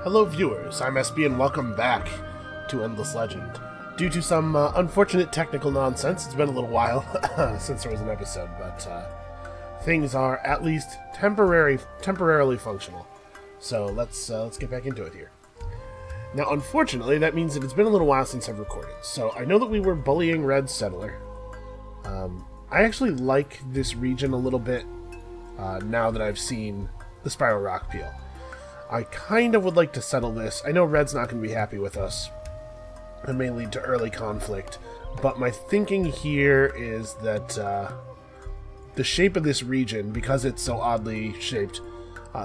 Hello viewers, I'm SB and welcome back to Endless Legend. Due to some unfortunate technical nonsense, it's been a little while since there was an episode, but things are at least temporarily functional. So let's get back into it here. Now unfortunately, that means that it's been a little while since I've recorded, so I know that we were bullying Red Settler. I actually like this region a little bit now that I've seen the Spiral Rock Peel. I kind of would like to settle this. I know Red's not going to be happy with us. It may lead to early conflict. But my thinking here is that the shape of this region, because it's so oddly shaped,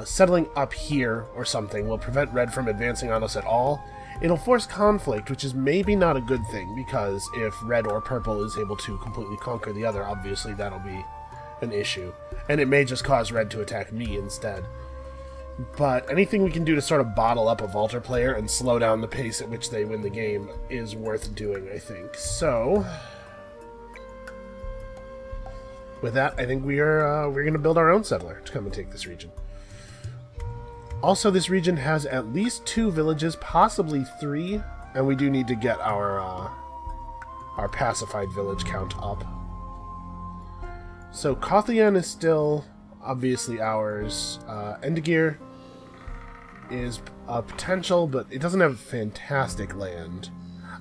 settling up here or something will prevent Red from advancing on us at all. It'll force conflict, which is maybe not a good thing, because if Red or Purple is able to completely conquer the other, obviously that'll be an issue. And it may just cause Red to attack me instead. But anything we can do to sort of bottle up a Vaulter player and slow down the pace at which they win the game is worth doing, I think. So, with that, I think we're going to build our own settler to come and take this region. Also, this region has at least 2 villages, possibly 3, and we do need to get our pacified village count up. So, Kothien is still obviously ours. Endigir is a potential, but it doesn't have fantastic land.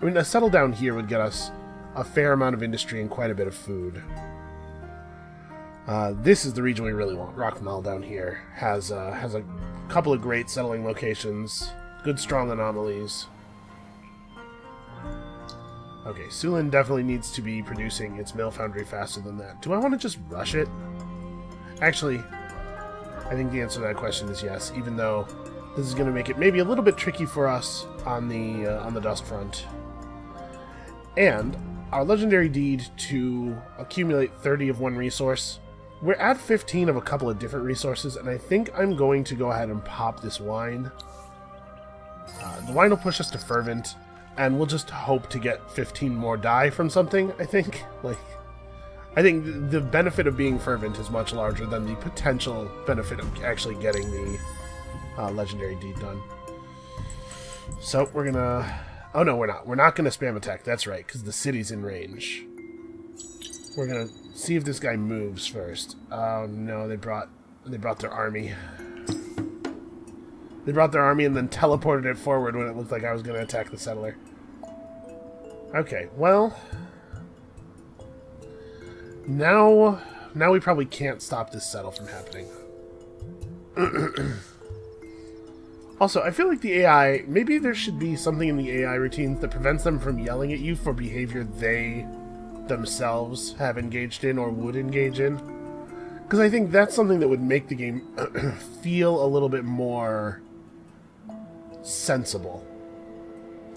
I mean, a settle down here would get us a fair amount of industry and quite a bit of food. This is the region we really want. Rockmal down here has a couple of great settling locations, good strong anomalies. Okay, Sulin definitely needs to be producing its mill foundry faster than that. Do I want to just rush it? Actually, I think the answer to that question is yes, even though this is going to make it maybe a little bit tricky for us on the Dust Front. And our legendary deed to accumulate 30 of one resource. We're at 15 of a couple of different resources, and I think I'm going to go ahead and pop this wine. The wine will push us to Fervent, and we'll just hope to get 15 more die from something, I think. I think the benefit of being Fervent is much larger than the potential benefit of actually getting the legendary deed done. So we're gonna... Oh no, we're not. We're not gonna spam attack. That's right, because the city's in range. We're gonna see if this guy moves first. Oh no, they brought their army. They brought their army and then teleported it forward when it looked like I was gonna attack the settler. Okay, well... Now we probably can't stop this settle from happening. Also, I feel like the AI... Maybe there should be something in the AI routines that prevents them from yelling at you for behavior they themselves have engaged in or would engage in. Because I think that's something that would make the game feel a little bit more sensible.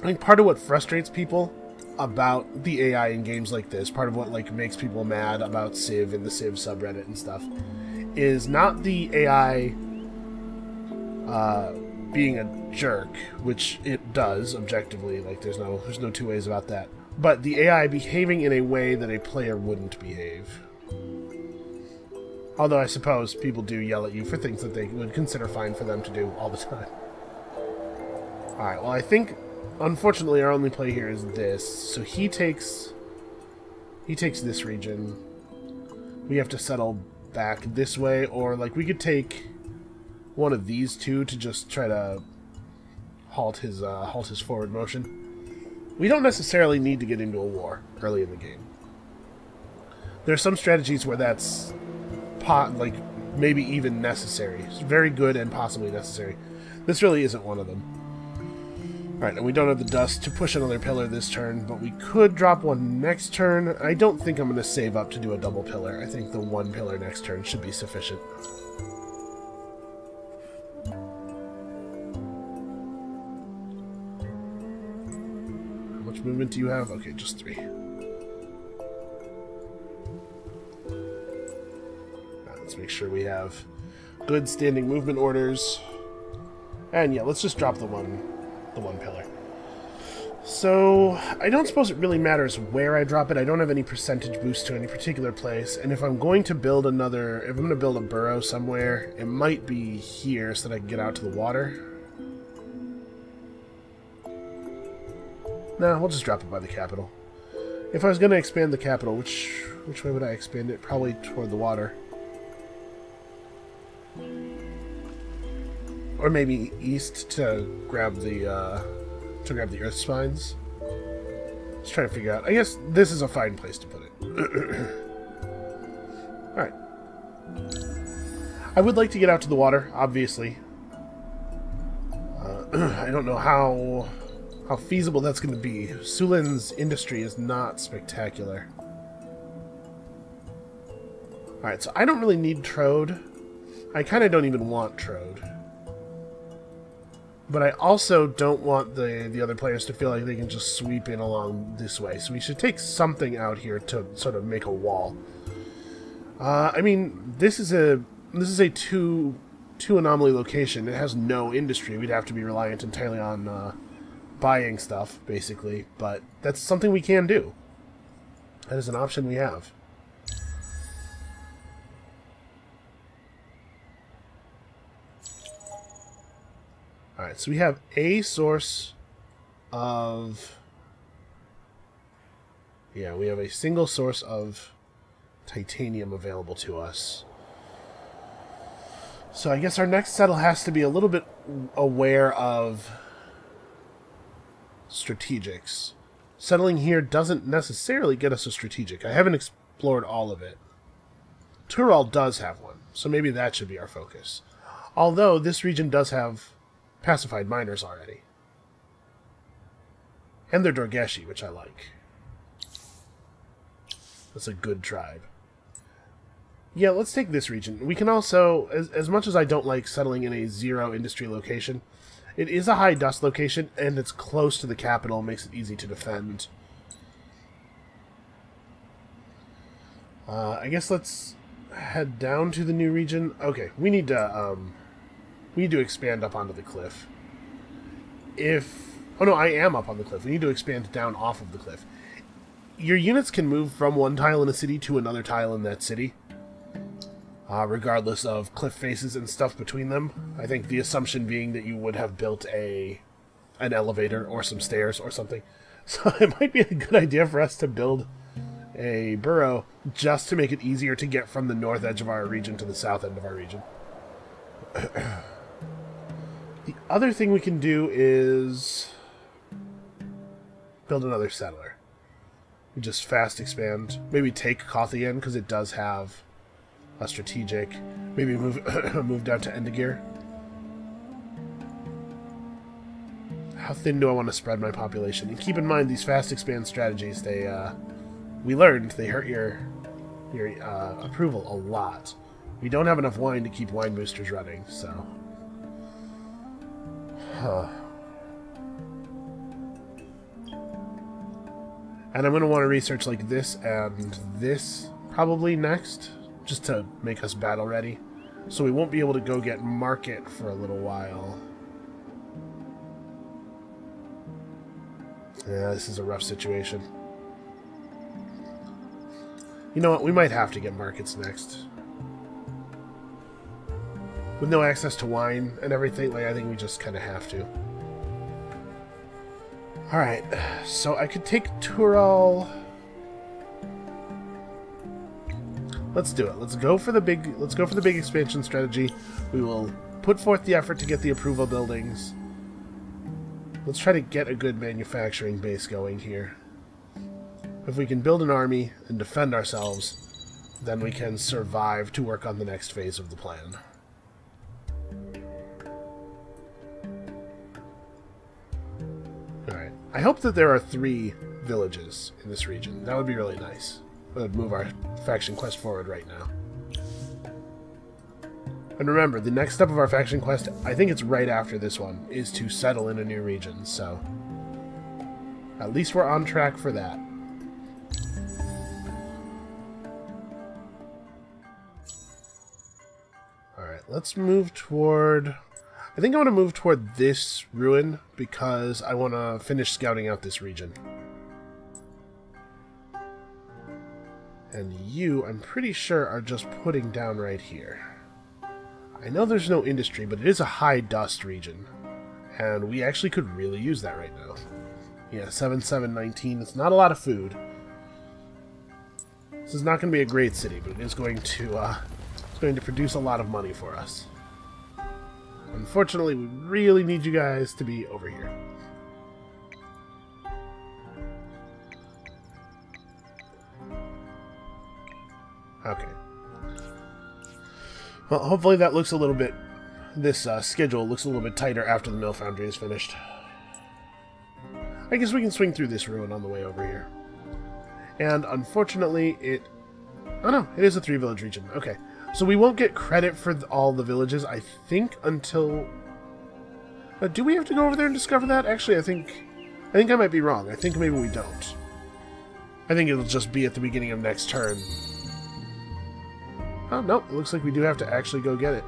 I think part of what frustrates people about the AI in games like this, part of what makes people mad about Civ and the Civ subreddit and stuff, is not the AI being a jerk, which it does objectively. There's no two ways about that. But the AI behaving in a way that a player wouldn't behave. Although I suppose people do yell at you for things that they would consider fine for them to do all the time. Alright, well I think unfortunately our only play here is this. So he takes this region. We have to settle back this way, or we could take one of these two to just try to halt his forward motion. We don't necessarily need to get into a war early in the game. There are some strategies where that's maybe even necessary. It's very good and possibly necessary. This really isn't one of them. Alright, and we don't have the dust to push another pillar this turn, but we could drop one next turn. I don't think I'm going to save up to do a double pillar. I think the one pillar next turn should be sufficient. How much movement do you have? Okay, just 3. Let's make sure we have good standing movement orders. And yeah, let's just drop the one pillar. So, I don't suppose it really matters where I drop it. I don't have any percentage boost to any particular place, and if I'm going to build if I'm going to build a burrow somewhere, it might be here so that I can get out to the water. Nah, we'll just drop it by the capital. If I was going to expand the capital, which way would I expand it? Probably toward the water. Or maybe east to grab the earth spines. Just trying to figure out. I guess this is a fine place to put it. Alright. I would like to get out to the water, obviously. I don't know how feasible that's going to be. Sulin's industry is not spectacular. Alright, so I don't really need Trode. I kind of don't even want Trode. But I also don't want the other players to feel like they can just sweep in along this way. So we should take something out here to sort of make a wall. I mean, this is a two anomaly location. It has no industry. We'd have to be reliant entirely on buying stuff, basically. But that's something we can do. That is an option we have. Alright, so we have a source of... Yeah, we have a single source of titanium available to us. So I guess our next settle has to be a little bit aware of strategics. Settling here doesn't necessarily get us a strategic. I haven't explored all of it. Tural does have one, so maybe that should be our focus. Although this region does have pacified miners already. And they're Dorgeshi, which I like. That's a good tribe. Yeah, let's take this region. We can also, as much as I don't like settling in a zero industry location, it is a high dust location, and it's close to the capital, makes it easy to defend. I guess let's head down to the new region. Okay, we need to expand up onto the cliff. Oh no, I am up on the cliff. We need to expand down off of the cliff. Your units can move from one tile in a city to another tile in that city, regardless of cliff faces and stuff between them. I think the assumption being that you would have built an elevator or some stairs or something. So it might be a good idea for us to build a burrow just to make it easier to get from the north edge of our region to the south end of our region. The other thing we can do is build another settler. We just fast expand. Maybe take Kothian because it does have a strategic. Maybe move move down to Endigir. How thin do I want to spread my population? And keep in mind these fast expand strategies. We learned they hurt your approval a lot. We don't have enough wine to keep wine boosters running, so. And I'm going to want to research like this and this probably next, just to make us battle ready. So we won't be able to go get market for a little while. Yeah, this is a rough situation. You know what? We might have to get markets next. With no access to wine and everything, like I think we just kind of have to. Alright, so I could take Tural. Let's do it. Let's go for the big expansion strategy. We will put forth the effort to get the approval buildings. Let's try to get a good manufacturing base going here. If we can build an army and defend ourselves, then we can survive to work on the next phase of the plan. Alright. I hope that there are 3 villages in this region. That would be really nice. That would move our faction quest forward right now. And remember, the next step of our faction quest, I think it's right after this one, is to settle in a new region, so at least we're on track for that. Alright, let's move toward... I think I want to move toward this ruin because I want to finish scouting out this region. And you, I'm pretty sure, are just putting down right here. I know there's no industry, but it is a high dust region. And we actually could really use that right now. Yeah, 7,719. It's not a lot of food. This is not going to be a great city, but it is going to produce a lot of money for us. Unfortunately, we really need you guys to be over here. Okay. Well, hopefully that looks a little bit... This schedule looks a little bit tighter after the mill foundry is finished. I guess we can swing through this ruin on the way over here. And unfortunately, it... Oh no, it is a 3-village region. Okay. So we won't get credit for all the villages, I think, until... do we have to go over there and discover that? Actually, I think I might be wrong. I think maybe we don't. I think it'll just be at the beginning of next turn. Oh, no. It looks like we do have to actually go get it.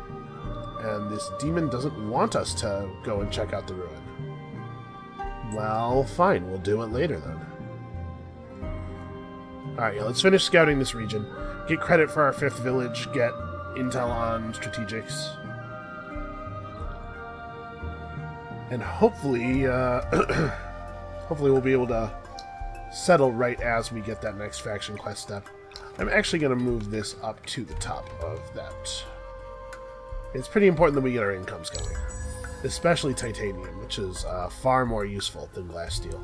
And this demon doesn't want us to go and check out the ruin. Well, fine. We'll do it later, then. Alright, yeah, let's finish scouting this region. Get credit for our 5th village. Get intel on strategics. And hopefully, hopefully we'll be able to settle right as we get that next faction quest step. I'm actually going to move this up to the top of that. It's pretty important that we get our incomes going. Especially titanium, which is far more useful than glass steel.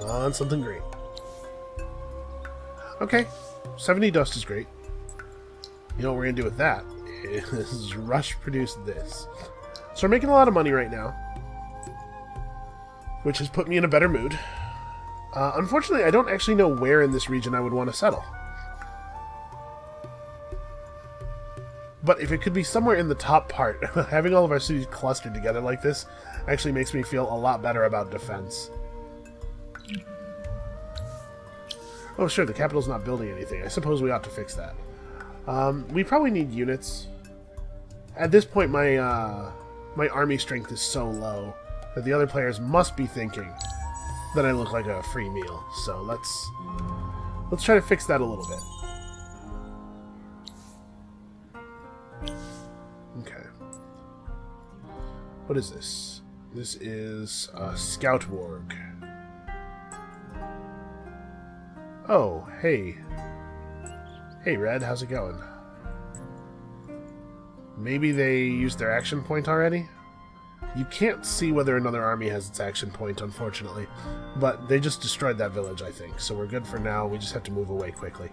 On something great. Okay, 70 dust is great. You know what we're going to do with that? Is rush produce this. So we're making a lot of money right now, which has put me in a better mood. Unfortunately, I don't actually know where in this region I would want to settle. But if it could be somewhere in the top part, having all of our cities clustered together like this actually makes me feel a lot better about defense. Oh, sure, the capital's not building anything. I suppose we ought to fix that. We probably need units. At this point, my army strength is so low that the other players must be thinking that I look like a free meal. So let's try to fix that a little bit. Okay. What is this? This is Scout Warg. Oh, hey. Hey, Red, how's it going? Maybe they used their action point already? You can't see whether another army has its action point, unfortunately. But they just destroyed that village, I think. So we're good for now. We just have to move away quickly.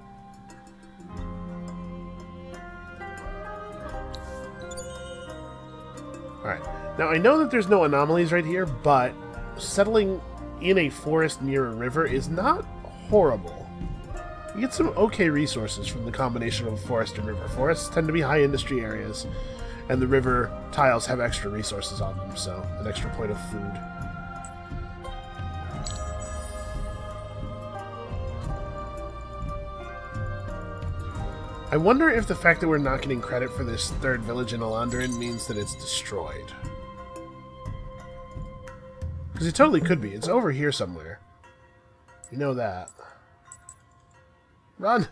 Alright. Now, I know that there's no anomalies right here, but settling in a forest near a river is not horrible. You get some okay resources from the combination of forest and river. Forests tend to be high industry areas, and the river tiles have extra resources on them, so an extra point of food. I wonder if the fact that we're not getting credit for this 3rd village in Alandarin means that it's destroyed. Because it totally could be. It's over here somewhere. You know that. Run!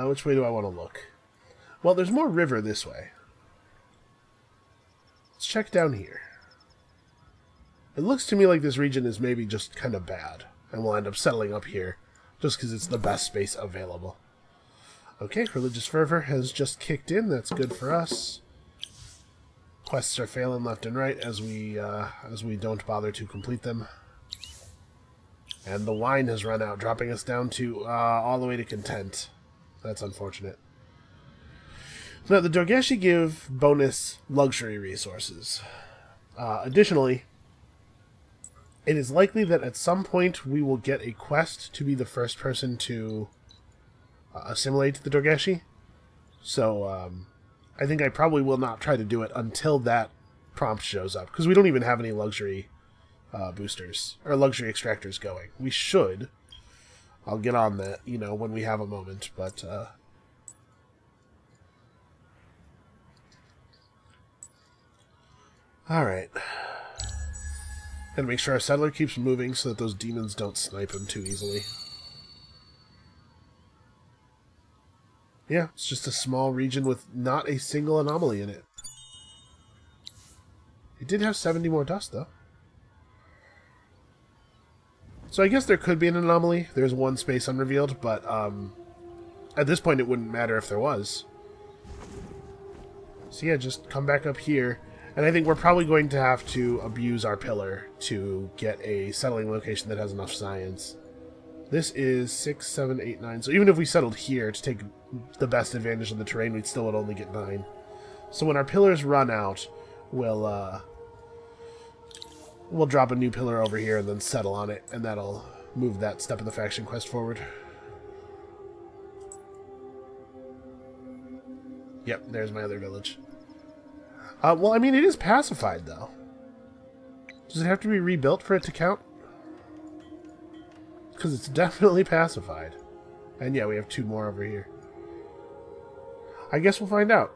Which way do I want to look? Well, there's more river this way. Let's check down here. It looks to me like this region is maybe just kind of bad, and we'll end up settling up here, just because it's the best space available. Okay, Religious Fervor has just kicked in. That's good for us. Quests are failing left and right as we don't bother to complete them. And the wine has run out, dropping us down to all the way to content. That's unfortunate. Now, the Dorgeshi give bonus luxury resources. Additionally, it is likely that at some point we will get a quest to be the first person to assimilate the Dorgeshi. So, I think I probably will not try to do it until that prompt shows up, because we don't even have any luxury boosters, or luxury extractors going. We should. I'll get on that, you know, when we have a moment, but, alright. Gotta make sure our settler keeps moving so that those demons don't snipe him too easily. Yeah, it's just a small region with not a single anomaly in it. It did have 70 more dust, though. So I guess there could be an anomaly. There's one space unrevealed, but at this point it wouldn't matter if there was. So yeah, just come back up here. And I think we're probably going to have to abuse our pillar to get a settling location that has enough science. This is 6, 7, 8, 9. So even if we settled here to take the best advantage of the terrain, we'd still would only get 9. So when our pillars run out, we'll drop a new pillar over here and then settle on it, and that'll move that step of the faction quest forward. Yep, there's my other village. Well, I mean, it is pacified, though. Does it have to be rebuilt for it to count? Because it's definitely pacified. And yeah, we have 2 more over here. I guess we'll find out.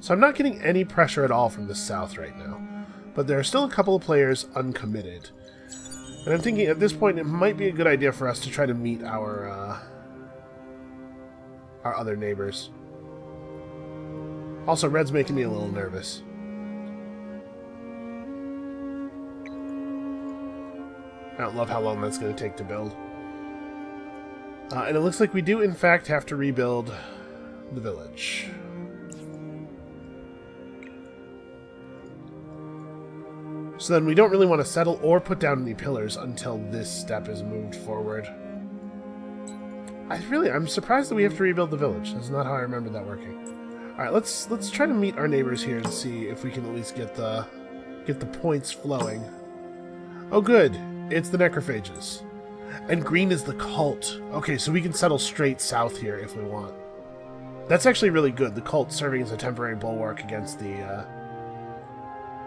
So I'm not getting any pressure at all from the south right now. But there are still a couple of players uncommitted. And I'm thinking at this point it might be a good idea for us to try to meet our other neighbors. Also, red's making me a little nervous. I don't love how long that's going to take to build. And it looks like we do, in fact, have to rebuild the village. So then we don't really want to settle or put down any pillars until this step is moved forward. I'm surprised that we have to rebuild the village. That's not how I remember that working. Alright, let's try to meet our neighbors here and see if we can at least get the points flowing. Oh good, it's the necrophages. And green is the cult. Okay, so we can settle straight south here if we want. That's actually really good, the cult serving as a temporary bulwark against the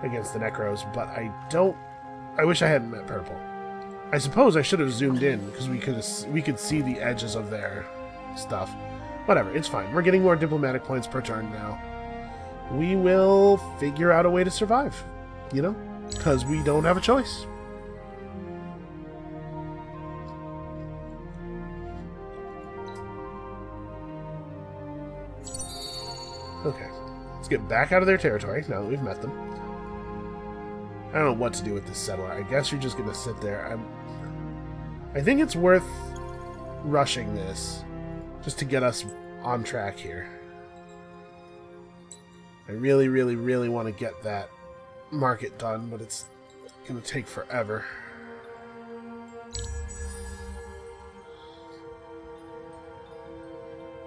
necros, but I wish I hadn't met purple. I suppose I should have zoomed in, because we could see the edges of their stuff. Whatever, it's fine. We're getting more diplomatic points per turn now. We will figure out a way to survive, you know? Because we don't have a choice. Okay, let's get back out of their territory now that we've met them. I don't know what to do with this settler. I guess you're just going to sit there. I think it's worth rushing this just to get us on track here. I really, really, really want to get that market done, but it's going to take forever.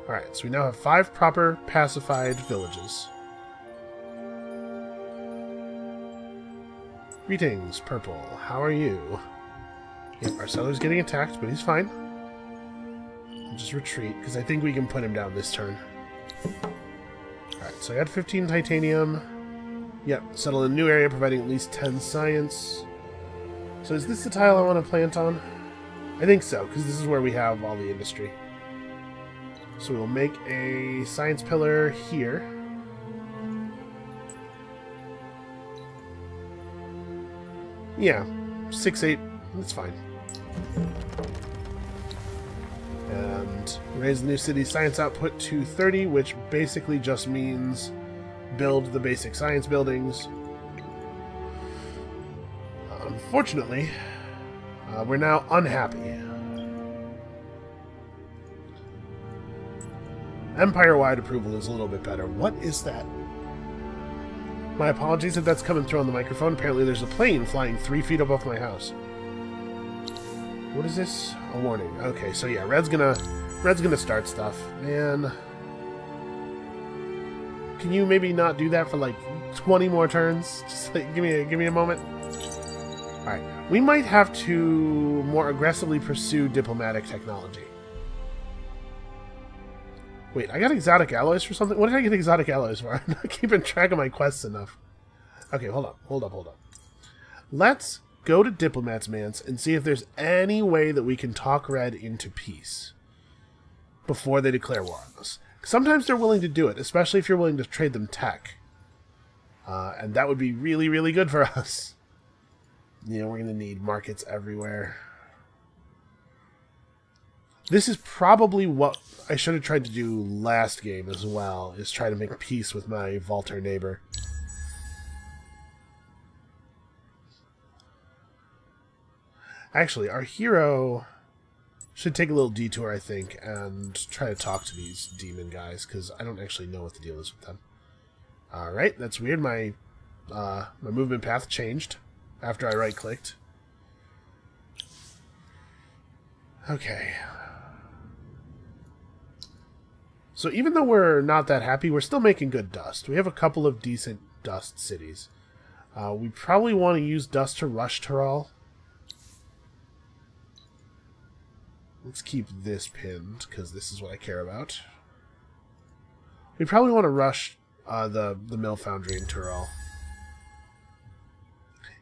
Alright, so we now have 5 proper pacified villages. Greetings, Purple. How are you? Yep, our settler's getting attacked, but he's fine. I'll just retreat, because I think we can put him down this turn. Alright, so I got 15 titanium. Yep, settle in a new area, providing at least 10 science. So is this the tile I want to plant on? I think so, because this is where we have all the industry. So we'll make a science pillar here. Yeah, 6, 8, that's fine. And raise the new city's science output to 30, which basically just means build the basic science buildings. Unfortunately, we're now unhappy. Empire-wide approval is a little bit better. What is that? My apologies if that's coming through on the microphone. Apparently there's a plane flying 3 feet above my house. What is this? A warning. Okay, so yeah, Red's gonna start stuff. Man. Can you maybe not do that for like 20 more turns? Just like, give me a moment. Alright. We might have to more aggressively pursue diplomatic technology. Wait, I got exotic alloys for something? What did I get exotic alloys for? I'm not keeping track of my quests enough. Okay, hold up. Let's go to Diplomat's Manse and see if there's any way that we can talk Red into peace before they declare war on us. Sometimes they're willing to do it, especially if you're willing to trade them tech. And that would be really, really good for us. You know, we're going to need markets everywhere. This is probably what I should have tried to do last game as well, is try to make peace with my Valter neighbor. Actually, our hero should take a little detour, I think, and try to talk to these demon guys, because I don't actually know what the deal is with them. Alright, that's weird. My movement path changed after I right-clicked. Okay. So even though we're not that happy, we're still making good dust. We have a couple of decent dust cities. We probably want to use dust to rush Tural. Let's keep this pinned, because this is what I care about. We probably want to rush the mill foundry in Tural.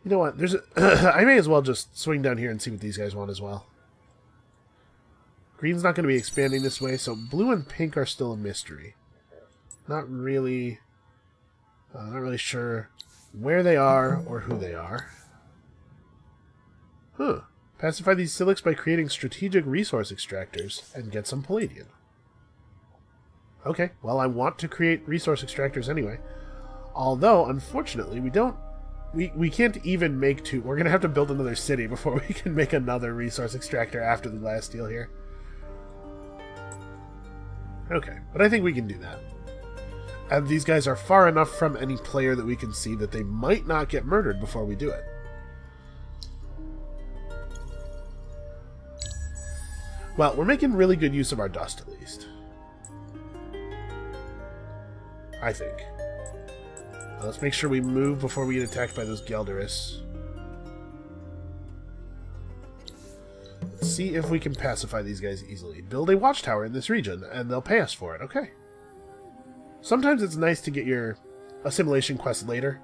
You know what? There's I may as well just swing down here and see what these guys want as well. Green's not going to be expanding this way, so blue and pink are still a mystery. Not really sure where they are or who they are. Huh. Pacify these Silics by creating strategic resource extractors and get some palladium. Okay, well, I want to create resource extractors anyway. Although, unfortunately, we can't even make two. We're going to have to build another city before we can make another resource extractor after the last deal here. Okay, but I think we can do that. And these guys are far enough from any player that we can see that they might not get murdered before we do it. Well, we're making really good use of our dust, at least. I think. Let's make sure we move before we get attacked by those Gelderis. Let's see if we can pacify these guys easily. Build a watchtower in this region, and they'll pay us for it. Okay. Sometimes it's nice to get your assimilation quest later,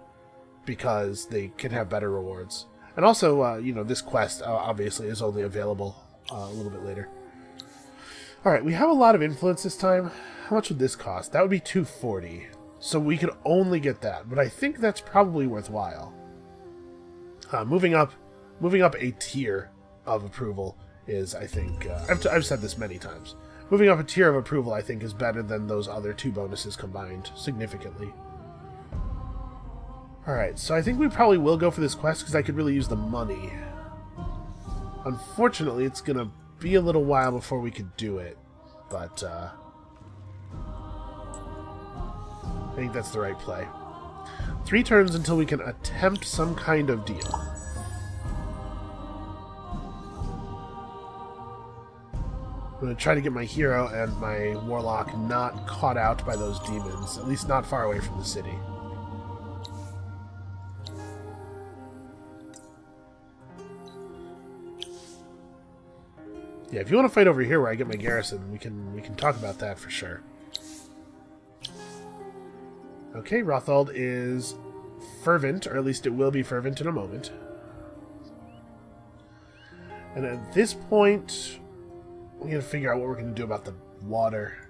because they can have better rewards. And also, you know, this quest obviously is only available a little bit later. Alright, we have a lot of influence this time. How much would this cost? That would be 240. So we could only get that, but I think that's probably worthwhile. Moving up a tier of approval is, I think, I've said this many times. Moving up a tier of approval, I think, is better than those other two bonuses combined, significantly. Alright, so I think we probably will go for this quest, because I could really use the money. Unfortunately, it's going to be a little while before we could do it, but I think that's the right play. 3 turns until we can attempt some kind of deal. I'm going to try to get my hero and my warlock not caught out by those demons, at least not far away from the city. Yeah, if you want to fight over here where I get my garrison, we can talk about that for sure. Okay, Rothald is fervent, or at least it will be fervent in a moment. And at this point, we gotta figure out what we're gonna do about the water.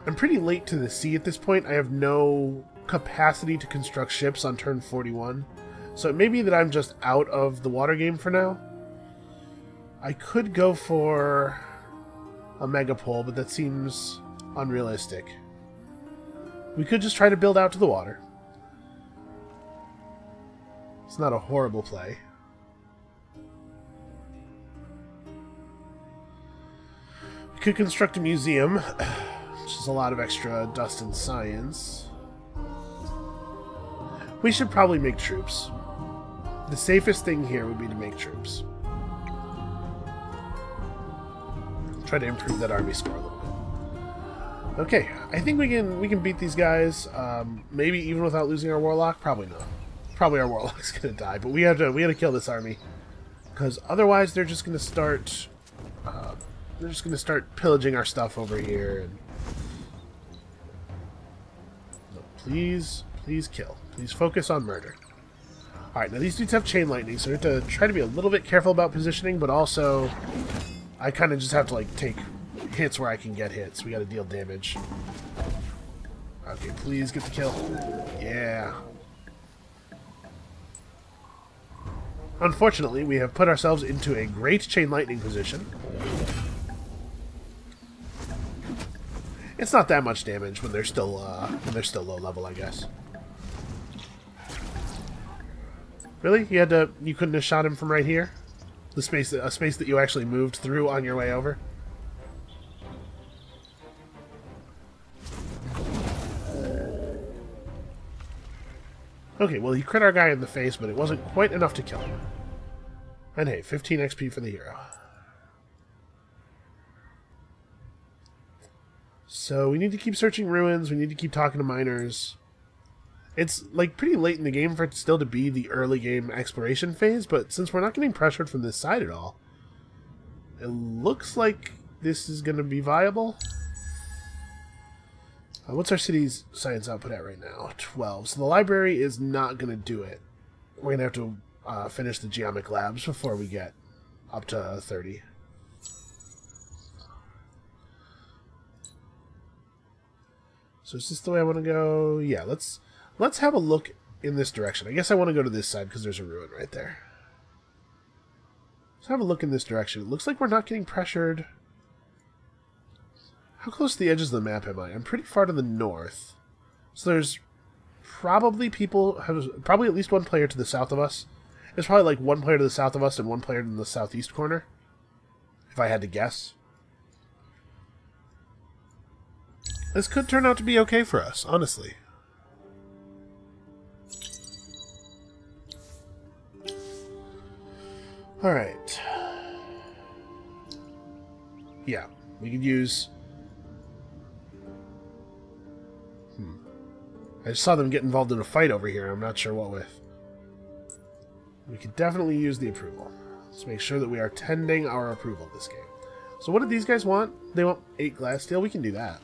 I'm pretty late to the sea at this point. I have no capacity to construct ships on turn 41, so it may be that I'm just out of the water game for now. I could go for a megapole, but that seems unrealistic. We could just try to build out to the water. It's not a horrible play. We could construct a museum, which is a lot of extra dust and science. We should probably make troops. The safest thing here would be to make troops. Try to improve that army score a little bit. Okay, I think we can beat these guys. Maybe even without losing our warlock. Probably not. Probably our warlock's gonna die. But we have to kill this army, because otherwise they're just gonna start. They're just gonna start pillaging our stuff over here. And... No, please kill. Please focus on murder. All right, now these dudes have chain lightning, so we have to try to be a little bit careful about positioning, but also. I kind of just have to, like, take hits where I can get hits. We gotta deal damage. Okay, please get the kill. Yeah. Unfortunately, we have put ourselves into a great chain lightning position. It's not that much damage when they're still low level, I guess. Really? You couldn't have shot him from right here? A space that you actually moved through on your way over? Okay, well, he crit our guy in the face, but it wasn't quite enough to kill him. And hey, 15 XP for the hero. So we need to keep searching ruins, we need to keep talking to miners. It's like pretty late in the game for it still to be the early game exploration phase, but since we're not getting pressured from this side at all, it looks like this is going to be viable. What's our city's science output at right now? 12. So the library is not going to do it. We're going to have to finish the geomic labs before we get up to 30. So is this the way I want to go? Yeah, let's have a look in this direction. I guess I want to go to this side because there's a ruin right there. Let's have a look in this direction. It looks like we're not getting pressured. How close to the edges of the map am I? I'm pretty far to the north. So there's probably probably at least one player to the south of us. There's probably like one player to the south of us and one player in the southeast corner, if I had to guess. This could turn out to be okay for us, honestly. Alright. Yeah, we could use... I just saw them get involved in a fight over here. I'm not sure what with. We could definitely use the approval. Let's make sure that we are tending our approval this game. So what did these guys want? They want 8 glass steel. We can do that.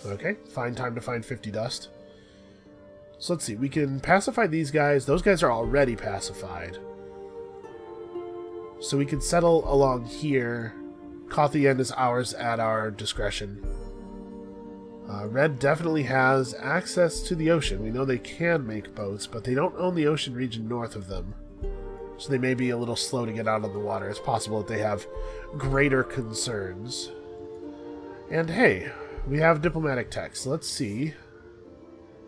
Okay, fine time to find 50 dust. So let's see. We can pacify these guys. Those guys are already pacified. So we can settle along here. Kothien is ours at our discretion. Red definitely has access to the ocean. We know they can make boats, but they don't own the ocean region north of them. So they may be a little slow to get out of the water. It's possible that they have greater concerns. And hey, we have diplomatic text. Let's see.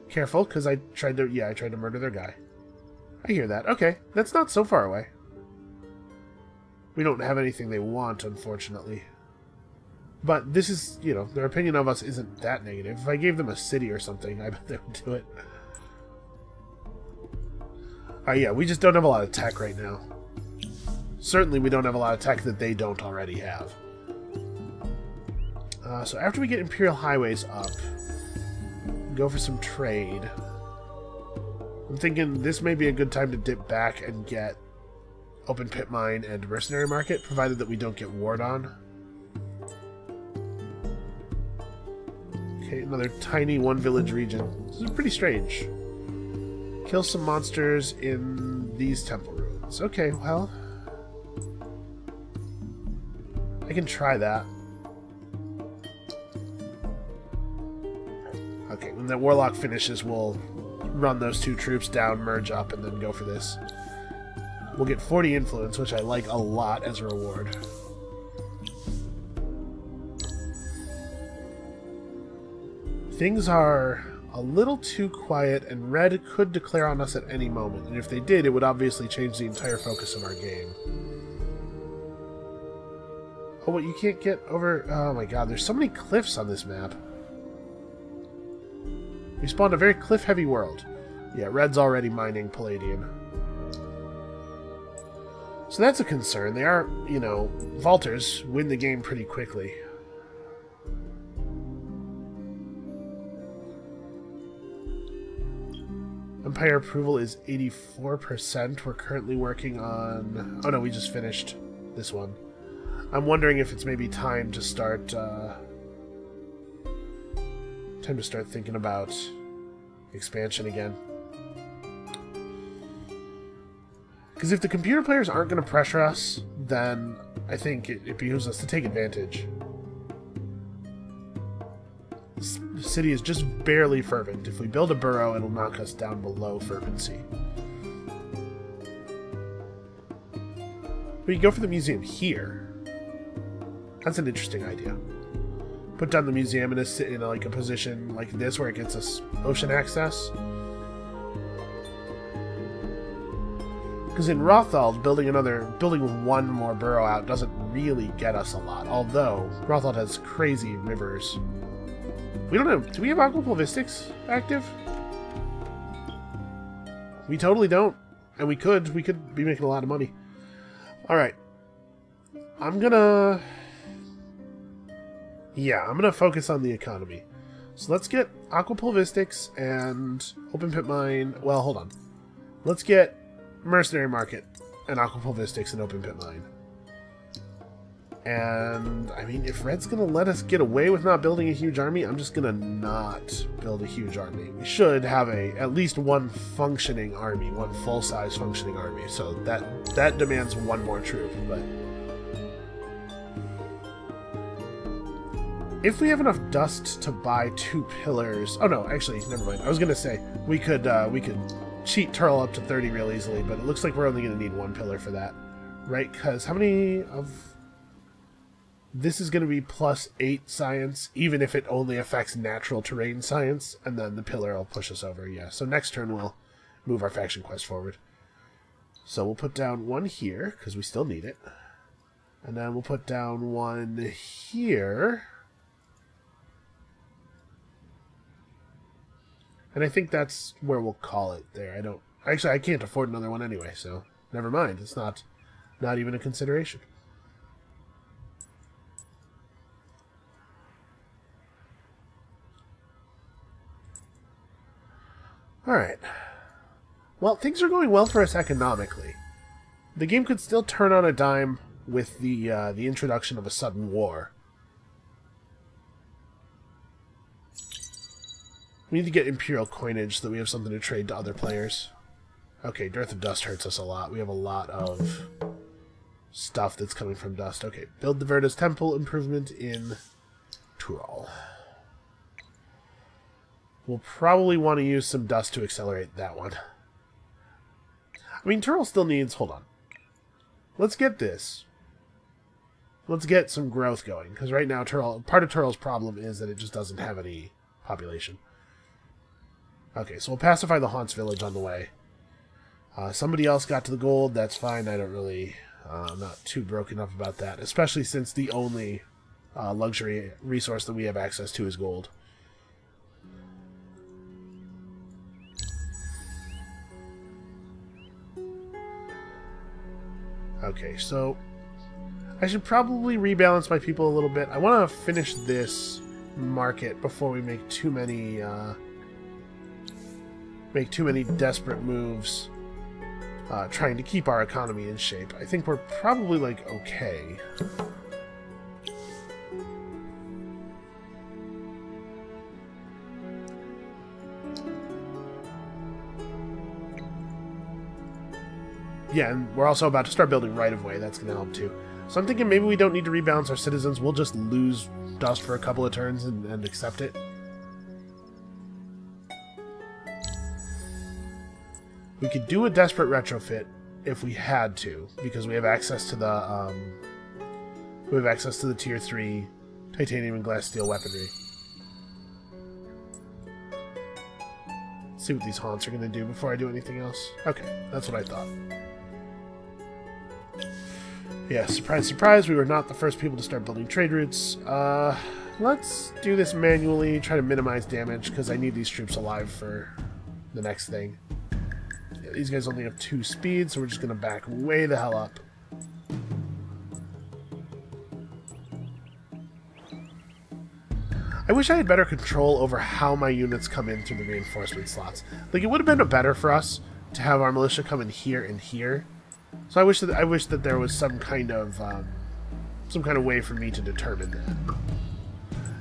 Careful, because I tried to murder their guy. I hear that. Okay, that's not so far away. We don't have anything they want, unfortunately. But this is, you know, their opinion of us isn't that negative. If I gave them a city or something, I bet they would do it. Yeah, we just don't have a lot of tech right now. Certainly we don't have a lot of tech that they don't already have. So after we get Imperial Highways up, go for some trade. I'm thinking this may be a good time to dip back and get Open Pit Mine and Mercenary Market, provided that we don't get warred on. Okay, another tiny one village region. This is pretty strange. Kill some monsters in these temple ruins. Okay, well, I can try that. Okay, when that warlock finishes, we'll run those 2 troops down, merge up, and then go for this. We'll get 40 influence, which I like a lot as a reward. Things are a little too quiet, and Red could declare on us at any moment, and if they did, it would obviously change the entire focus of our game. Oh, what, you can't get over... Oh my god, there's so many cliffs on this map. We spawned a very cliff-heavy world. Yeah, Red's already mining Palladium. So that's a concern. They are, you know, Vaulters win the game pretty quickly. Empire approval is 84%. We're currently working on... Oh no, we just finished this one. I'm wondering if it's maybe time to start... thinking about expansion again. Because if the computer players aren't going to pressure us, then I think it behooves us to take advantage. The city is just barely fervent. If we build a burrow, it'll knock us down below fervency. We can go for the museum here. That's an interesting idea. Put down the museum and sit in like a position like this where it gets us ocean access. Because in Rothald, building one more borough out doesn't really get us a lot. Although Rothald has crazy rivers. We don't have. Do we have aquapulvistics active? We totally don't, and we could be making a lot of money. All right, I'm gonna focus on the economy. So let's get aquapulvistics and open pit mine. Well, hold on. Let's get mercenary market and aquapulvistics and open pit mine. And I mean, if Red's gonna let us get away with not building a huge army, I'm just gonna not build a huge army. We should have at least one functioning army, one full-size functioning army. So that demands one more troop. But if we have enough dust to buy 2 pillars, oh no, actually, never mind. I was gonna say we could cheat Turl up to 30 real easily, but it looks like we're only gonna need 1 pillar for that, right? Because how many of this is going to be +8 science, even if it only affects natural terrain science, and then the pillar will push us over. Yeah, so next turn we'll move our faction quest forward. So we'll put down 1 here, because we still need it. And then we'll put down 1 here. And I think that's where we'll call it there. I can't afford another one anyway, so never mind. It's not even a consideration. Alright. Well, things are going well for us economically. The game could still turn on a dime with the introduction of a sudden war. We need to get Imperial coinage so that we have something to trade to other players. Okay, Dearth of Dust hurts us a lot. We have a lot of stuff that's coming from dust. Okay, build the Verda's Temple improvement in Tural. We'll probably want to use some dust to accelerate that one. I mean, Tural still needs... Hold on. Let's get this. Let's get some growth going. Because right now, part of Tural's problem is that it just doesn't have any population. Okay, so we'll pacify the Haunts village on the way. Somebody else got to the gold. That's fine. I don't really... I'm not too broken up about that. Especially since the only luxury resource that we have access to is gold. Okay, so I should probably rebalance my people a little bit. I want to finish this market before we make too many desperate moves trying to keep our economy in shape. I think we're probably like okay. Yeah, and we're also about to start building right-of-way. That's going to help, too. So I'm thinking maybe we don't need to rebalance our citizens. We'll just lose dust for a couple of turns and accept it. We could do a desperate retrofit if we had to, because we have access to the Tier 3 titanium and glass steel weaponry. Let's see what these haunts are going to do before I do anything else. Okay, that's what I thought. Yeah, surprise, surprise, we were not the first people to start building trade routes. Let's do this manually, try to minimize damage, because I need these troops alive for the next thing. Yeah, these guys only have 2 speed, so we're just going to back way the hell up. I wish I had better control over how my units come in through the reinforcement slots. Like, it would have been better for us to have our militia come in here and here. So I wish that there was some kind of way for me to determine that.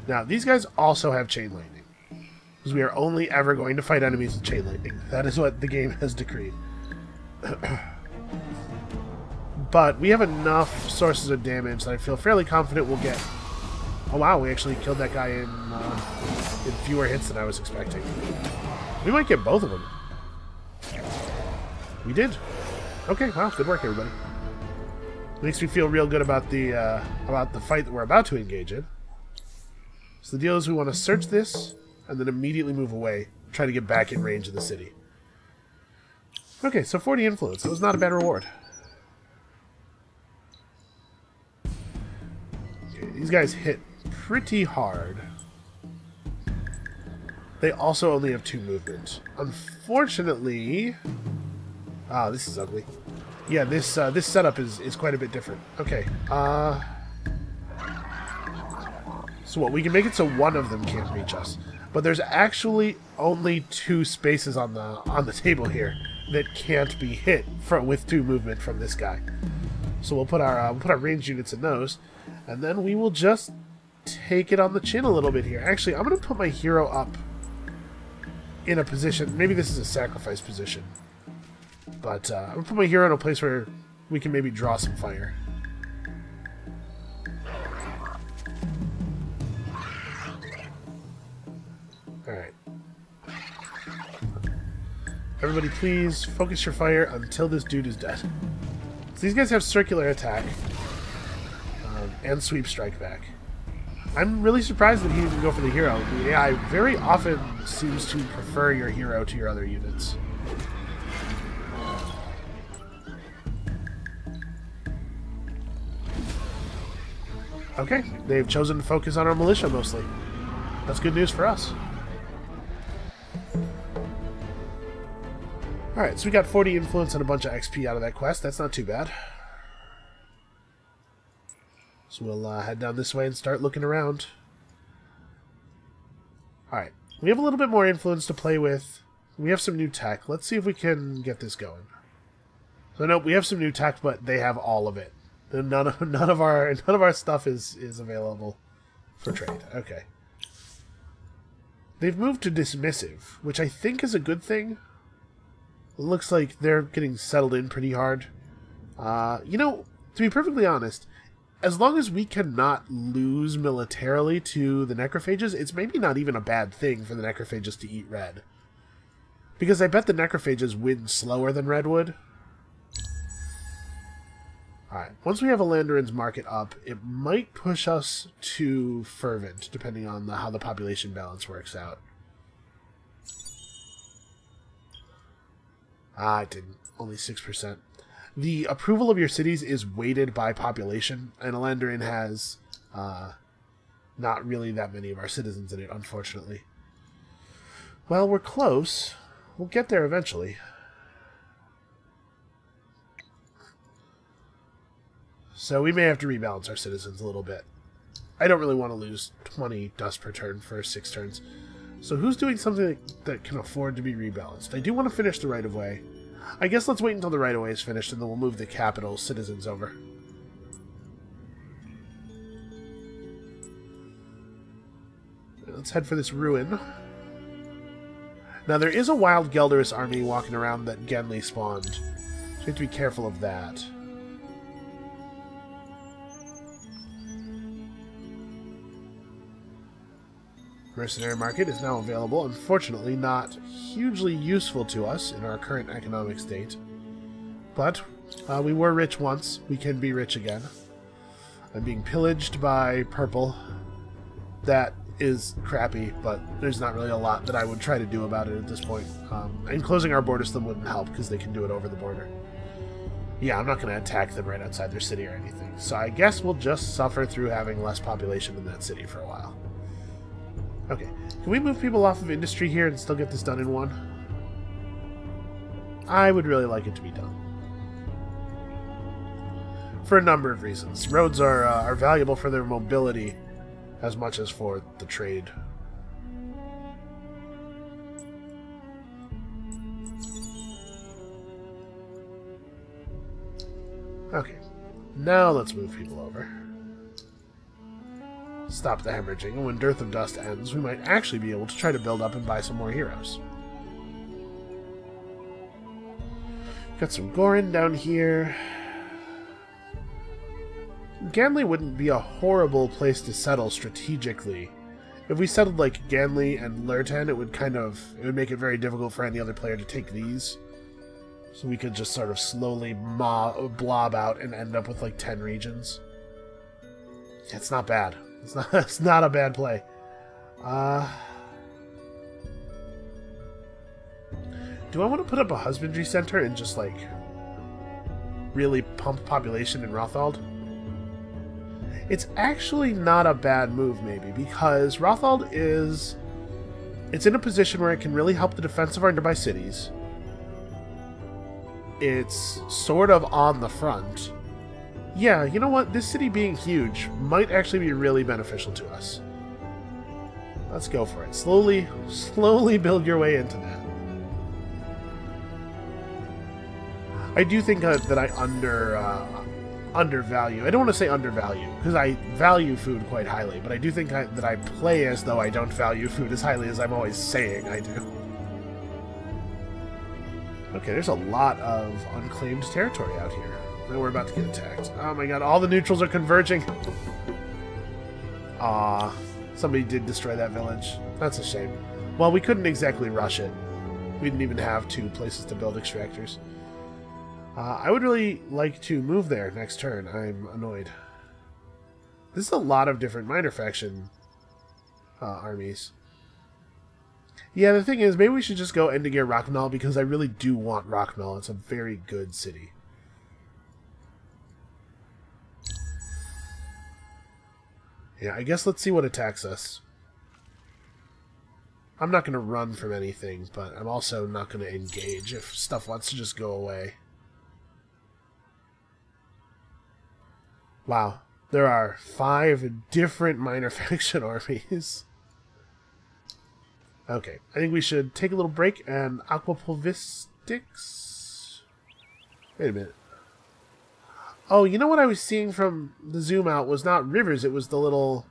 Now, these guys also have chain lightning, because we are only ever going to fight enemies with chain lightning. That is what the game has decreed. But we have enough sources of damage that I feel fairly confident we'll get. Oh wow, we actually killed that guy in fewer hits than I was expecting. We might get both of them. We did. Okay, wow, good work, everybody. Makes me feel real good about the fight that we're about to engage in. So the deal is we want to search this and then immediately move away, try to get back in range of the city. Okay, so 40 influence. That was not a bad reward. Okay, these guys hit pretty hard. They also only have 2 movement. Unfortunately... Ah, this is ugly. Yeah, this setup is quite a bit different. Okay, so what, we can make it so one of them can't reach us. But there's actually only 2 spaces on the table here that can't be hit with 2 movement from this guy. So we'll put our ranged units in those, and then we will just take it on the chin a little bit here. Actually, I'm going to put my hero up in a position. Maybe this is a sacrifice position. But I'm going to put my hero in a place where we can maybe draw some fire. Alright. Everybody please focus your fire until this dude is dead. So these guys have circular attack and sweep strike back. I'm really surprised that he didn't go for the hero. The AI very often seems to prefer your hero to your other units. Okay, they've chosen to focus on our militia mostly. That's good news for us. Alright, so we got 40 influence and a bunch of XP out of that quest. That's not too bad. So we'll head down this way and start looking around. Alright, we have a little bit more influence to play with. We have some new tech. Let's see if we can get this going. So nope, we have some new tech, but they have all of it. None of our stuff is available for trade. Okay. They've moved to dismissive, which I think is a good thing. It looks like they're getting settled in pretty hard. You know, to be perfectly honest, as long as we cannot lose militarily to the necrophages, it's maybe not even a bad thing for the necrophages to eat red. Because I bet the necrophages win slower than red would. Alright, once we have Alandarin's market up, it might push us to fervent, depending on how the population balance works out. Ah, it didn't. Only 6%. The approval of your cities is weighted by population, and Alandarin has not really that many of our citizens in it, unfortunately. Well, we're close. We'll get there eventually. So we may have to rebalance our citizens a little bit. I don't really want to lose 20 dust per turn for 6 turns. So who's doing something that can afford to be rebalanced? I do want to finish the right-of-way. I guess let's wait until the right-of-way is finished, and then we'll move the capital citizens over. Let's head for this ruin. Now, there is a wild Gelderus army walking around that Genly spawned. So we have to be careful of that. Mercenary market is now available. Unfortunately, not hugely useful to us in our current economic state. But we were rich once. We can be rich again. I'm being pillaged by purple. That is crappy, but there's not really a lot that I would try to do about it at this point. And closing our borders to them wouldn't help because they can do it over the border. Yeah, I'm not going to attack them right outside their city or anything. So I guess we'll just suffer through having less population in that city for a while. Okay, can we move people off of industry here and still get this done in one? I would really like it to be done. For a number of reasons. Roads are valuable for their mobility as much as for the trade. Okay, now let's move people over. Stop the hemorrhaging, and when Dearth of Dust ends, we might actually be able to try to build up and buy some more heroes. Got some Gorin down here. Ganley wouldn't be a horrible place to settle strategically. If we settled like Ganley and Lurtan, it would make it very difficult for any other player to take these. So we could just sort of slowly blob out and end up with like 10 regions. Yeah, it's not bad. It's not a bad play. Do I want to put up a husbandry center and just like really pump population in Rothald? It's actually not a bad move, maybe, because Rothald is... It's in a position where it can really help the defense of our nearby cities. It's sort of on the front. Yeah, you know what? This city being huge might actually be really beneficial to us. Let's go for it. Slowly build your way into that. I do think that I undervalue. I don't want to say undervalue, because I value food quite highly, but I do think that I play as though I don't value food as highly as I'm always saying I do. Okay, there's a lot of unclaimed territory out here. Now we're about to get attacked. Oh my god, all the neutrals are converging! Aw, somebody did destroy that village. That's a shame. Well, we couldn't exactly rush it. We didn't even have 2 places to build extractors. I would really like to move there next turn. I'm annoyed. This is a lot of different minor faction armies. Yeah, the thing is, maybe we should just go Endegear Rocknall, because I really do want Rocknall. It's a very good city. Yeah, I guess let's see what attacks us. I'm not going to run from anything, but I'm also not going to engage if stuff wants to just go away. Wow, there are 5 different minor faction armies. Okay, I think we should take a little break and Aquapulvistics? Wait a minute. Oh, you know what I was seeing from the zoom out was not rivers, it was the little...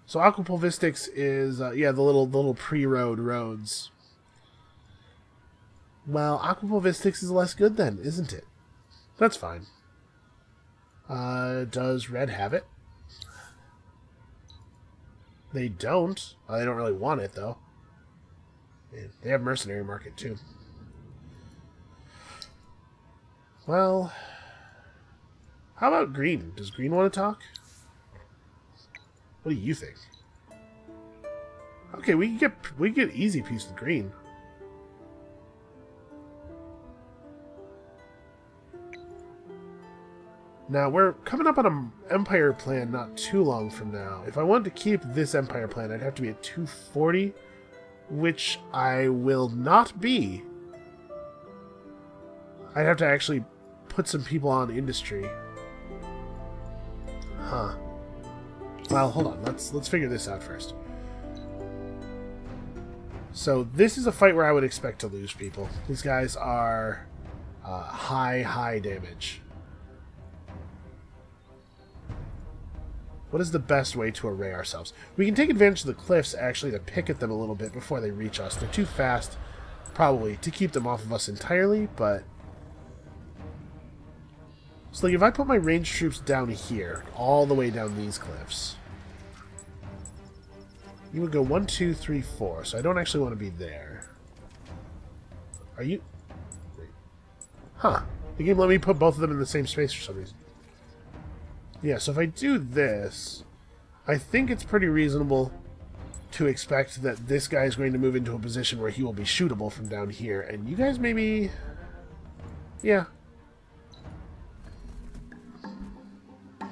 So Aquapulvistics is, yeah, the little pre-road roads. Well, Aquapulvistics is less good then, isn't it? That's fine. Does Red have it? They don't. They don't really want it, though. Man, they have Mercenary Market, too. Well, how about Green? Does Green want to talk? What do you think? Okay, we can get easy peace with Green. Now, we're coming up on an Empire plan not too long from now. If I wanted to keep this Empire plan, I'd have to be at 240, which I will not be. I'd have to actually put some people on industry. Huh. Well, hold on. Let's figure this out first. So, this is a fight where I would expect to lose people. These guys are high damage. What is the best way to array ourselves? We can take advantage of the cliffs, actually, to pick at them a little bit before they reach us. They're too fast, probably, to keep them off of us entirely, but... So, like, if I put my ranged troops down here, all the way down these cliffs, you would go 1, 2, 3, 4, so I don't actually want to be there. Are you... Wait. Huh. The game let me put both of them in the same space for some reason. Yeah, so if I do this, I think it's pretty reasonable to expect that this guy is going to move into a position where he will be shootable from down here, and you guys maybe... Yeah.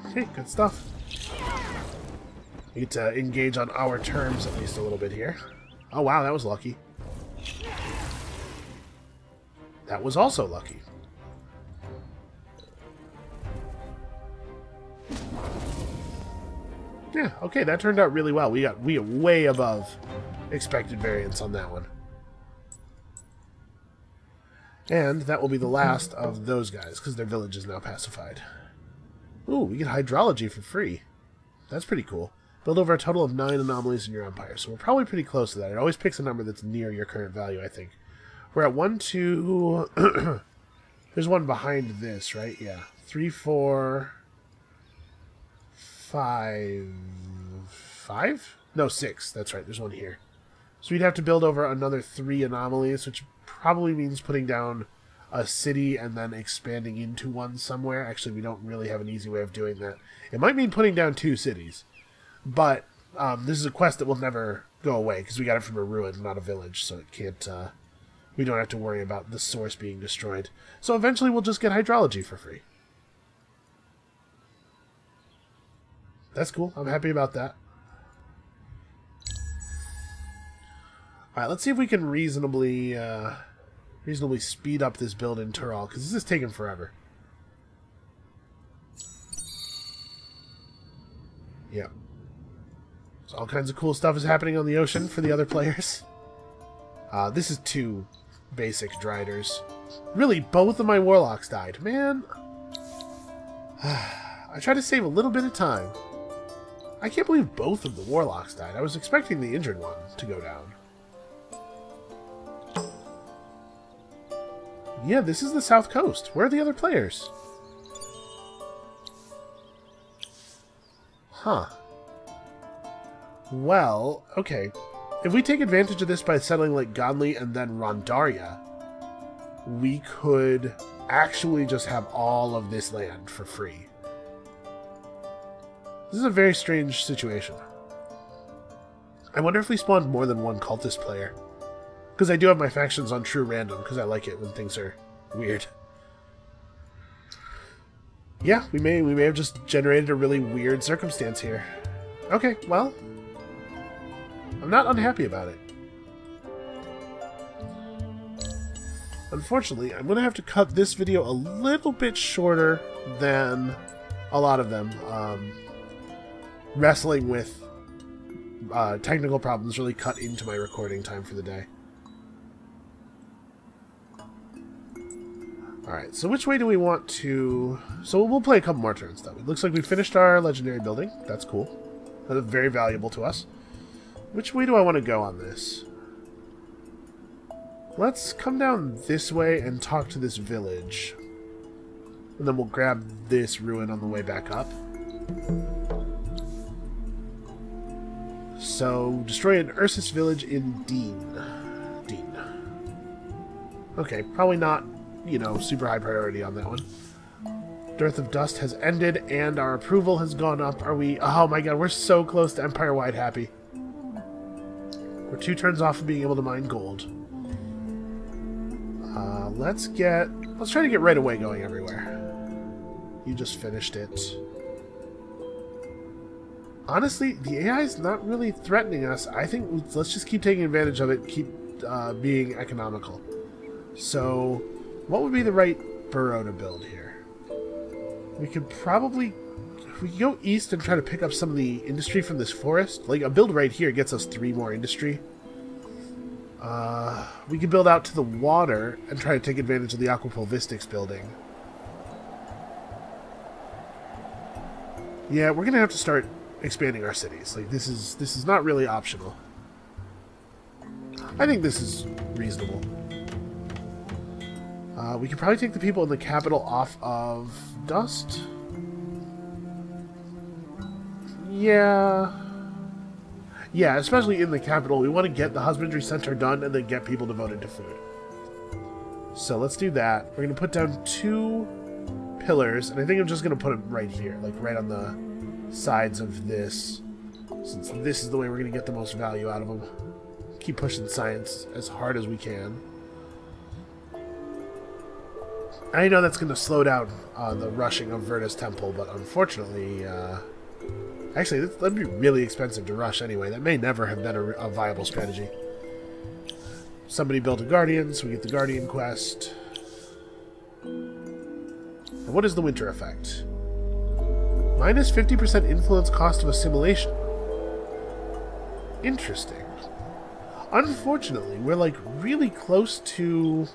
Okay, good stuff. We get to engage on our terms at least a little bit here. Oh wow, that was lucky. That was also lucky. Yeah, okay, that turned out really well. We got way above expected variance on that one. And that will be the last of those guys, because their village is now pacified. Ooh, we get hydrology for free. That's pretty cool. Build over a total of 9 anomalies in your empire, so we're probably pretty close to that. It always picks a number that's near your current value, I think. We're at 1, 2... There's one behind this, right? Yeah. 3, 4... 5... 5? No, 6. That's right. There's one here. So we'd have to build over another 3 anomalies, which would probably means putting down a city and then expanding into one somewhere. Actually, we don't really have an easy way of doing that. It might mean putting down 2 cities, but this is a quest that will never go away because we got it from a ruin, not a village, so it can't. We don't have to worry about the source being destroyed. So eventually, we'll just get hydrology for free. That's cool. I'm happy about that. All right, let's see if we can reasonably speed up this build in Tural, because this is taking forever. Yeah. So all kinds of cool stuff is happening on the ocean for the other players. This is 2 basic Driders. Really, both of my Warlocks died. Man. I tried to save a little bit of time. I can't believe both of the Warlocks died. I was expecting the injured one to go down. Yeah, this is the South Coast. Where are the other players? Huh. Well, okay. If we take advantage of this by settling like Godly and then Rondaria, we could actually just have all of this land for free. This is a very strange situation. I wonder if we spawned more than one cultist player. Because I do have my factions on true random, because I like it when things are weird. Yeah, we may have just generated a really weird circumstance here. Okay, well, I'm not unhappy about it. Unfortunately, I'm going to have to cut this video a little bit shorter than a lot of them. Wrestling with technical problems really cut into my recording time for the day. Alright, so which way do we want to... So we'll play a couple more turns, though. It looks like we finished our legendary building. That's cool. That's very valuable to us. Which way do I want to go on this? Let's come down this way and talk to this village. And then we'll grab this ruin on the way back up. So, destroy an Ursus village in Dean. Okay, probably not, you know, super high priority on that one. Dearth of Dust has ended, and our approval has gone up. Are we... Oh my god, we're so close to Empire-wide happy. We're 2 turns off of being able to mine gold. Let's try to get right away going everywhere. You just finished it. Honestly, the AI is not really threatening us. I think let's just keep taking advantage of it, keep being economical. So, what would be the right burrow to build here? We could probably... If we go east and try to pick up some of the industry from this forest, like a build right here gets us 3 more industry. We could build out to the water and try to take advantage of the Aquapulvistics building. Yeah, we're gonna have to start expanding our cities. Like this is not really optional. I think this is reasonable. We could probably take the people in the capital off of Dust. Yeah, especially in the capital. We want to get the husbandry center done and then get people devoted to food. So let's do that. We're going to put down 2 pillars, and I think I'm just going to put them right here, like right on the sides of this, since this is the way we're going to get the most value out of them. Keep pushing science as hard as we can. I know that's going to slow down the rushing of Verda's Temple, but unfortunately... Actually, that'd be really expensive to rush anyway. That may never have been a viable strategy. Somebody built a Guardian, so we get the Guardian quest. And what is the winter effect? Minus 50% influence cost of assimilation. Interesting. Unfortunately, we're like really close to...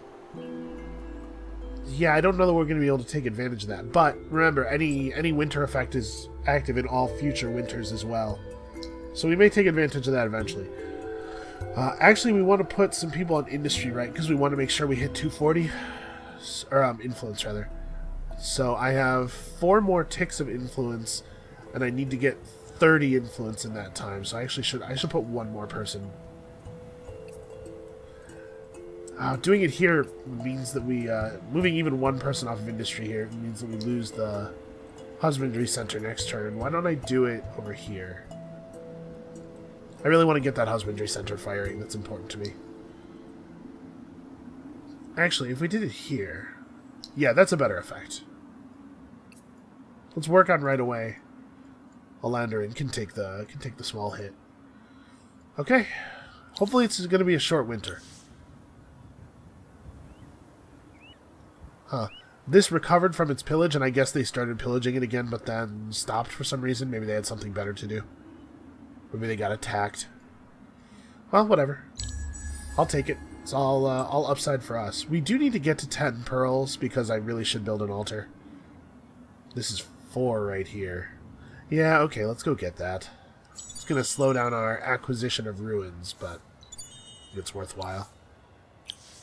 Yeah, I don't know that we're going to be able to take advantage of that. But remember, any winter effect is active in all future winters as well. So we may take advantage of that eventually. Actually, we want to put some people on industry, right? Because we want to make sure we hit 240. Or influence, rather. So I have 4 more ticks of influence, and I need to get 30 influence in that time. So I should put 1 more person. Doing it here means that we... moving even one person off of industry here means that we lose the husbandry center next turn. Why don't I do it over here? I really want to get that husbandry center firing. That's important to me. Actually, if we did it here... Yeah, that's a better effect. Let's work on right away. Alandarin can take the small hit. Okay. Hopefully it's going to be a short winter. Huh. This recovered from its pillage, and I guess they started pillaging it again, but then stopped for some reason. Maybe they had something better to do. Maybe they got attacked. Well, whatever. I'll take it. It's all upside for us. We do need to get to 10 pearls, because I really should build an altar. This is 4 right here. Yeah, okay, let's go get that. It's going to slow down our acquisition of ruins, but it's worthwhile.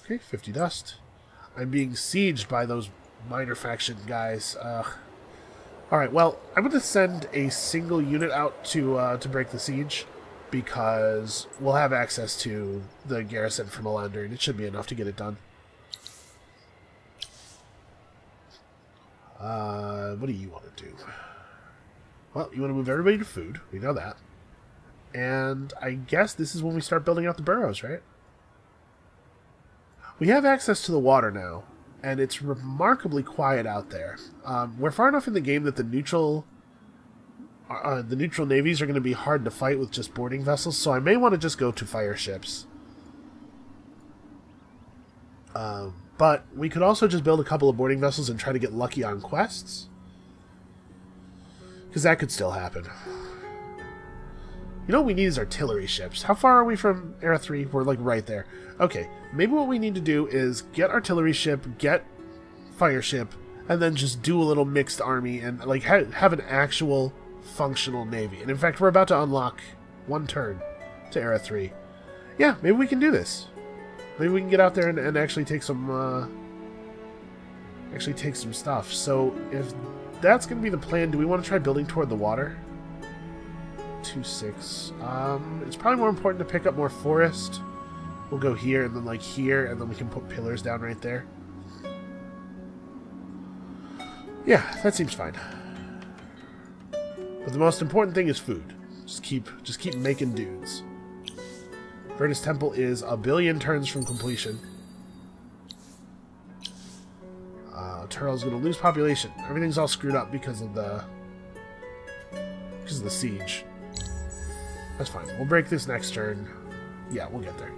Okay, 50 dust. I'm being sieged by those minor faction guys. Alright, well, I'm going to send a single unit out to break the siege, because we'll have access to the garrison from Alandarin, and it should be enough to get it done. What do you want to do? Well, you want to move everybody to food. We know that. And I guess this is when we start building out the burrows, right? We have access to the water now, and it's remarkably quiet out there. We're far enough in the game that the neutral navies are going to be hard to fight with just boarding vessels, so I may want to just go to fire ships. But we could also just build a couple of boarding vessels and try to get lucky on quests. Because that could still happen. You know what we need is artillery ships. How far are we from Era 3? We're like right there. Okay, maybe what we need to do is get artillery ship, get fire ship, and then just do a little mixed army and like have an actual functional navy. And in fact, we're about to unlock 1 turn to Era 3. Yeah, maybe we can do this. Maybe we can get out there and actually take some stuff. So if that's going to be the plan, do we want to try building toward the water? 2-6. It's probably more important to pick up more forest. We'll go here and then like here, and then we can put pillars down right there. Yeah, that seems fine. But the most important thing is food. Just keep making dudes. Verdus Temple is 1 billion turns from completion. Turl's going to lose population. Everything's all screwed up because of the siege. That's fine. We'll break this next turn. Yeah, we'll get there.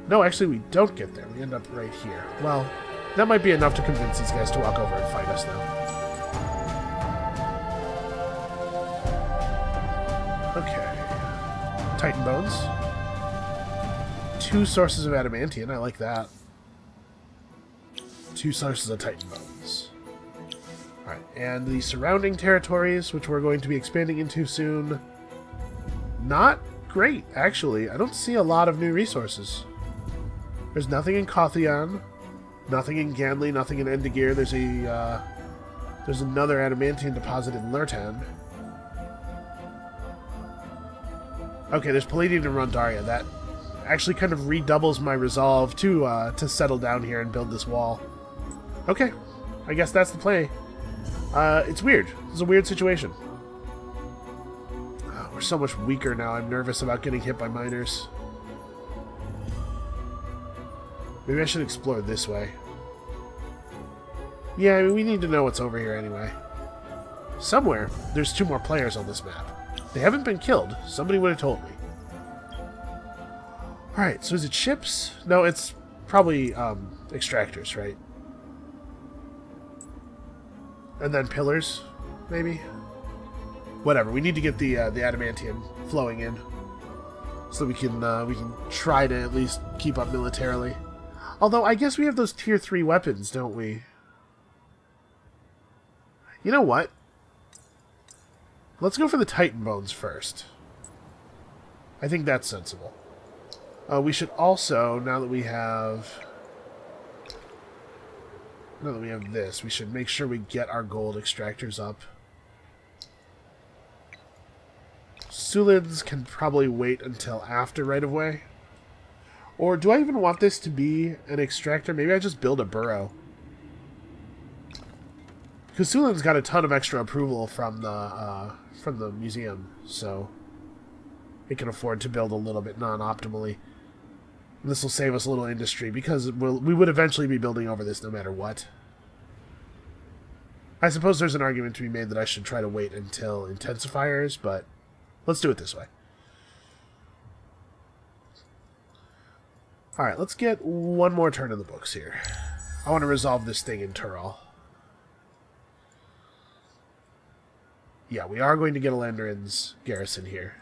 No, actually, we don't get there. We end up right here. Well, that might be enough to convince these guys to walk over and fight us now. Okay. Titan Bones. 2 sources of adamantium. I like that. 2 sources of Titan Bones. Alright, and the surrounding territories, which we're going to be expanding into soon. Not great, actually. I don't see a lot of new resources. There's nothing in Kothian, nothing in Ganley, nothing in Endigir. There's another adamantium deposit in Lurtan. Okay, there's palladium in Rondaria. That actually kind of redoubles my resolve to settle down here and build this wall. Okay, I guess that's the play. It's weird. It's a weird situation. We're so much weaker now. I'm nervous about getting hit by miners. Maybe I should explore this way. Yeah, I mean, we need to know what's over here anyway. Somewhere, there's 2 more players on this map. They haven't been killed. Somebody would have told me. Alright, so is it ships? No, it's probably extractors, right? And then pillars, maybe? Whatever, we need to get the adamantium flowing in. So we can try to at least keep up militarily. Although, I guess we have those tier 3 weapons, don't we? You know what? Let's go for the Titan Bones first. I think that's sensible. We should also, now that we have this, we should make sure we get our gold extractors up. Sulids can probably wait until after right of way. Or do I even want this to be an extractor? Maybe I just build a burrow. Because Sulan's got a ton of extra approval from the museum, so it can afford to build a little bit non-optimally. This will save us a little industry, because we would eventually be building over this no matter what. I suppose there's an argument to be made that I should try to wait until intensifiers, but let's do it this way. Alright, let's get one more turn in the books here. I want to resolve this thing in Tural. Yeah, we are going to get a Landarin's garrison here.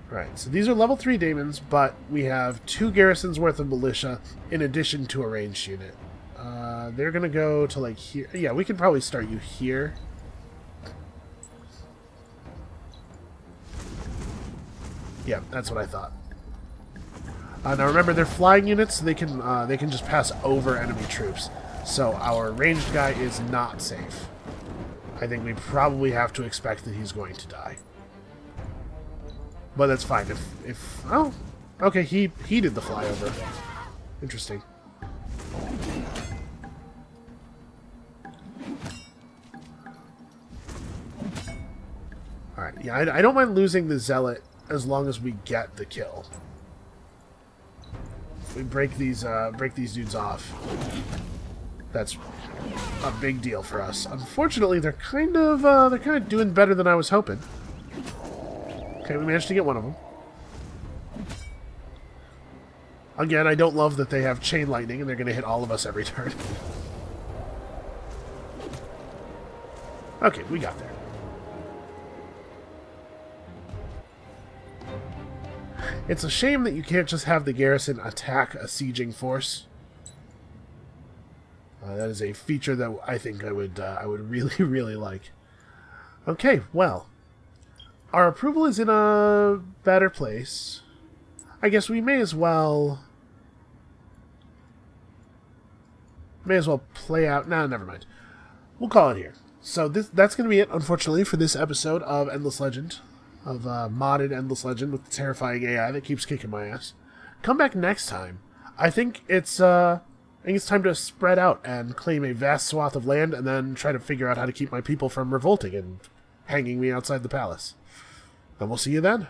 Right, so these are level 3 daemons, but we have 2 garrisons worth of militia in addition to a ranged unit. They're going to go to, like, here. Yeah, we can probably start you here. Yeah, that's what I thought. Now remember, they're flying units, so they can just pass over enemy troops. So our ranged guy is not safe. I think we probably have to expect that he's going to die. But that's fine. Oh, okay, he did the flyover. Interesting. All right, yeah, I don't mind losing the zealot as long as we get the kill. If we break these dudes off, that's a big deal for us. Unfortunately, they're kind of doing better than I was hoping. Okay, we managed to get one of them. Again, I don't love that they have chain lightning and they're going to hit all of us every turn. Okay, we got there. It's a shame that you can't just have the garrison attack a sieging force. That is a feature that I think I would really, really like. Okay, well, our approval is in a better place. I guess we may as well play out. No, never mind. We'll call it here. So that's going to be it, unfortunately, for this episode of Endless Legend, of modded Endless Legend with the terrifying AI that keeps kicking my ass. Come back next time. I think it's time to spread out and claim a vast swath of land, and then try to figure out how to keep my people from revolting and hanging me outside the palace. And we'll see you then.